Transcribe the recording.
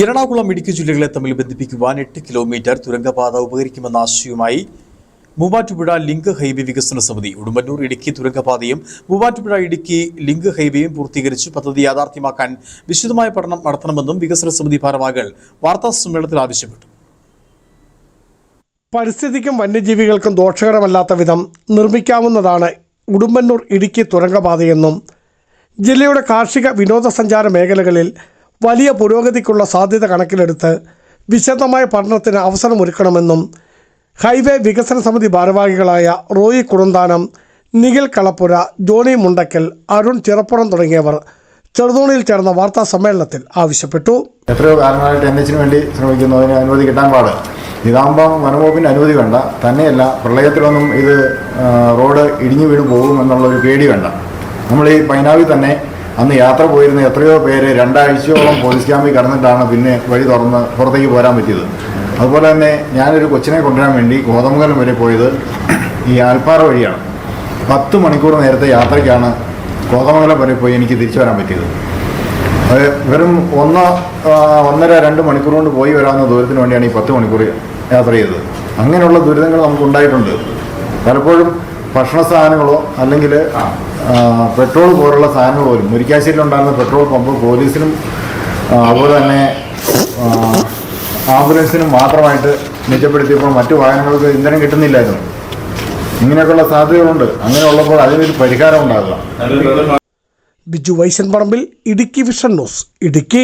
എറണാകുളം ഇടുക്കി ജില്ലകളെ തമ്മിൽ ബന്ധിപ്പിക്കുവാൻ 8 കിലോമീറ്റർ തുരങ്കപാത ഉപകരിക്കുമെന്ന ആശയവുമായി മൂവാറ്റുപുഴ ലിങ്ക് ഹൈവേ വികസന സമിതി ഉടുമ്പന്നൂർ ഇടുക്കി തുരങ്കപാതയും മൂവാറ്റുപുഴ ഇടുക്കി ലിങ്ക് ഹൈവേയും പൂർത്തീകരിച്ച് പദ്ധതി യാഥാർത്ഥ്യമാക്കാൻ വിശദമായ പഠനം നടത്തണമെന്നും വികസന സമിതി ഭാരവാഹികൾ വാർത്താസമ്മേളനത്തിൽ ആവശ്യപ്പെട്ടു. പരിസ്ഥിതിക്കും വന്യജീവികൾക്കും ദോഷകരമല്ലാത്ത വിധം നിർമ്മിക്കാവുന്നതാണ് ഉടുമ്പന്നൂർ ഇടുക്കി തുരങ്കപാതയെന്നും ജില്ലയുടെ കാർഷിക വിനോദസഞ്ചാര മേഖലകളിൽ വലിയ പുരോഗതിക്കുള്ള സാധ്യത കണക്കിലെടുത്ത് വിശദമായ പഠനത്തിന് അവസരമൊരുക്കണമെന്നും ഹൈവേ വികസന സമിതി ഭാരവാഹികളായ റോയി കുറുന്താനം, നിഖിൽ കളപ്പുര, ജോണി മുണ്ടക്കൽ, അരുൺ ചിറപ്പുറം തുടങ്ങിയവർ ചെറുതോണിയിൽ ചേർന്ന വാർത്താ സമ്മേളനത്തിൽ ആവശ്യപ്പെട്ടു. എത്രയോ കാലങ്ങളായിട്ട് NH വേണ്ടി ശ്രമിക്കുന്നതിന് അനുമതി കിട്ടാൻ പാട്. ഇതാകുമ്പം വനംവകുപ്പിന് അനുമതി വേണ്ട. തന്നെയല്ല, പ്രളയത്തിലൊന്നും ഇത് റോഡ് ഇടിഞ്ഞു വീണ് പോകുമെന്നുള്ളൊരു പേടി വേണ്ട. നമ്മൾ ഈ പൈനാവിൽ തന്നെ അന്ന് യാത്ര പോയിരുന്ന എത്രയോ പേര് 2 ആഴ്ചയോളം പോലീസ് ക്യാമ്പിൽ കടന്നിട്ടാണ് പിന്നെ വഴി തുറന്ന് പുറത്തേക്ക് പോരാൻ പറ്റിയത്. അതുപോലെ തന്നെ ഞാനൊരു കൊച്ചിനെ കൊണ്ടുവരാൻ വേണ്ടി കോതമംഗലം വരെ പോയത് ഈ ആൽപ്പാറ വഴിയാണ്. 10 മണിക്കൂർ നേരത്തെ യാത്രയ്ക്കാണ് കോതമംഗലം വരെ പോയി എനിക്ക് തിരിച്ചു വരാൻ പറ്റിയത്. അത് വെറും 1.5-2 മണിക്കൂർ കൊണ്ട് പോയി വരാവുന്ന ദൂരത്തിന് വേണ്ടിയാണ് ഈ 10 മണിക്കൂർ യാത്ര ചെയ്തത്. അങ്ങനെയുള്ള ദുരിതങ്ങൾ നമുക്കുണ്ടായിട്ടുണ്ട്. പലപ്പോഴും ഭക്ഷണ സാധനങ്ങളോ അല്ലെങ്കിൽ പെട്രോൾ പോലുള്ള സാധനങ്ങൾ പോലും മുരിക്കാശ്ശേരിയിലുണ്ടായിരുന്ന പെട്രോൾ പമ്പ് പോലീസിനും അതുപോലെ തന്നെ ആംബുലൻസിനും മാത്രമായിട്ട് നിജപ്പെടുത്തിയപ്പോൾ മറ്റു വാഹനങ്ങൾക്ക് ഇന്ധനം കിട്ടുന്നില്ലായിരുന്നു. ഇങ്ങനെയൊക്കെയുള്ള സാധ്യതകളുണ്ട്. അങ്ങനെയുള്ളപ്പോൾ അതിനൊരു പരിഹാരം ഉണ്ടാകുക. ബിജു വൈശൻ പറമ്പിൽ, ഇടുക്കി വിഷൻ ന്യൂസ്, ഇടുക്കി.